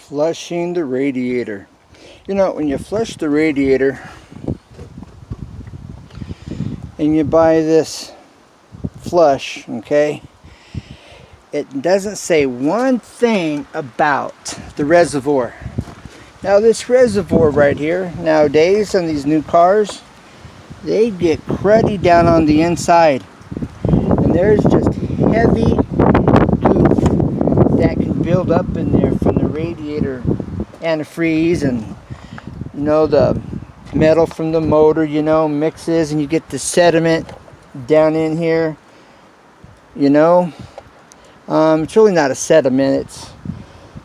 Flushing the radiator. You know, when you flush the radiator and you buy this flush, okay, it doesn't say one thing about the reservoir. Now this reservoir right here, nowadays on these new cars, they get cruddy down on the inside. And there's just heavy goop that can build up in there from the radiator antifreeze, and you know, the metal from the motor, you know, mixes and you get the sediment down in here, you know. It's really not a sediment,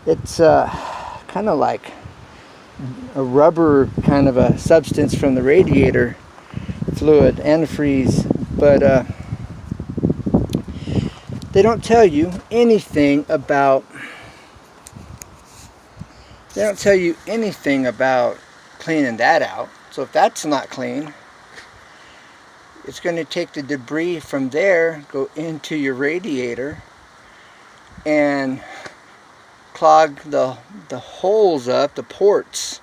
it's kind of like a rubber kind of a substance from the radiator fluid, antifreeze, but they don't tell you anything about cleaning that out. So if that's not clean, it's going to take the debris from there, go into your radiator and clog the holes up, the ports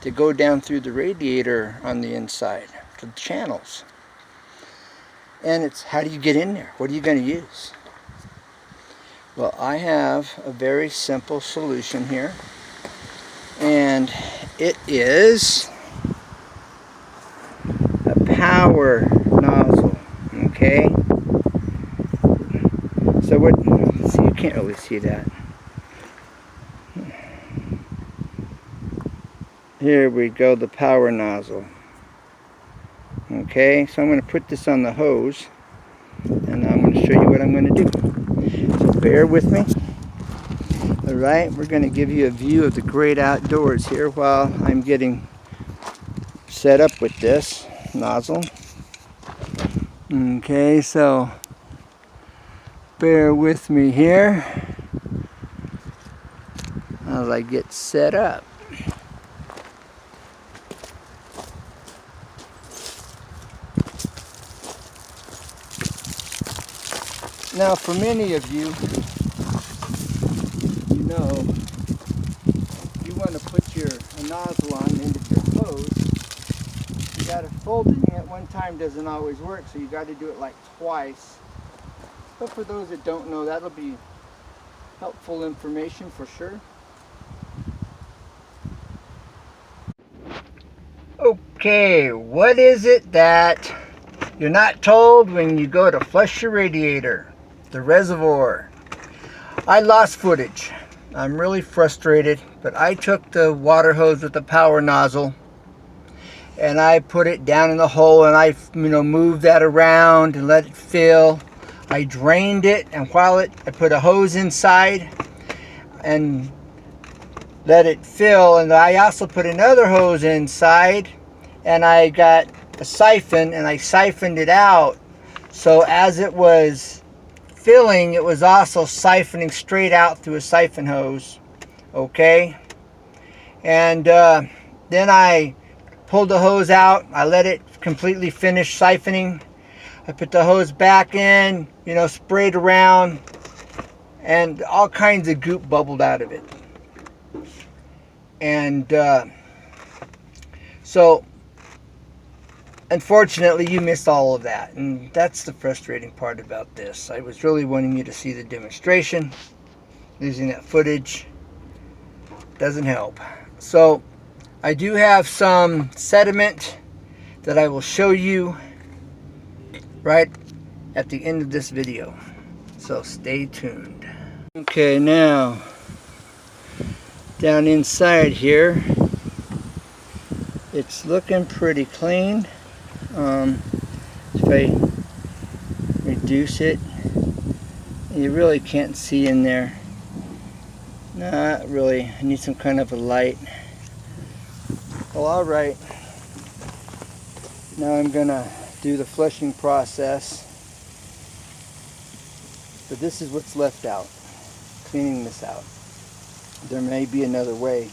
that go down through the radiator on the inside, the channels. And it's, how do you get in there? What are you going to use? Well, I have a very simple solution here, and it is a power nozzle. Okay, so what, see, you can't really see that. Here we go, the power nozzle. Okay, so I'm going to put this on the hose and I'm going to show you what I'm going to do. So bear with me. Alright, we're going to give you a view of the great outdoors here while I'm getting set up with this nozzle. Okay, so bear with me here as I get set up. Now, for many of you, you know, you want to put your nozzle on the end of your hose. You got to folding it at one time doesn't always work, so you got to do it like twice. But for those that don't know, that'll be helpful information for sure. Okay, what is it that you're not told when you go to flush your radiator? The reservoir. I lost footage. I'm really frustrated, but I took the water hose with the power nozzle and I put it down in the hole, and I, you know, moved that around and let it fill. I drained it, and I put a hose inside and let it fill, and I also put another hose inside, and I got a siphon and I siphoned it out, so as it was filling, it was also siphoning straight out through a siphon hose. Okay, and then I pulled the hose out, I let it completely finish siphoning, I put the hose back in, you know, sprayed around, and all kinds of goop bubbled out of it. And so unfortunately, you missed all of that, and that's the frustrating part about this. I was really wanting you to see the demonstration. Losing that footage doesn't help. So I do have some sediment that I will show you right at the end of this video. So stay tuned. Okay, now down inside here, it's looking pretty clean. If I reduce it, you really can't see in there. Not really. I need some kind of a light. Well, alright. Now I'm gonna do the flushing process. But this is what's left out. Cleaning this out. There may be another way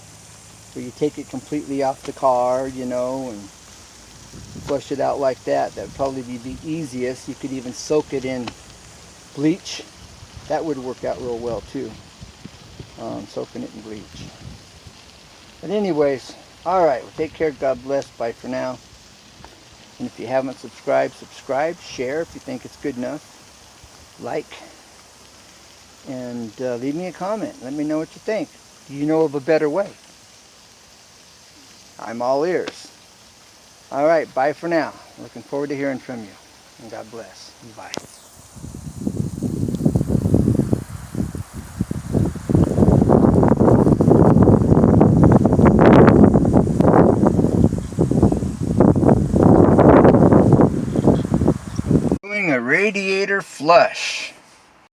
where you take it completely off the car, you know, and flush it out like that. That would probably be the easiest. You could even soak it in bleach. That would work out real well too. soaking it in bleach. But anyways, alright, well, take care, God bless, bye for now. And if you haven't subscribed, subscribe, share if you think it's good enough, like, and leave me a comment. Let me know what you think. Do you know of a better way? I'm all ears. Alright, bye for now. Looking forward to hearing from you. And God bless. Bye. Doing a radiator flush.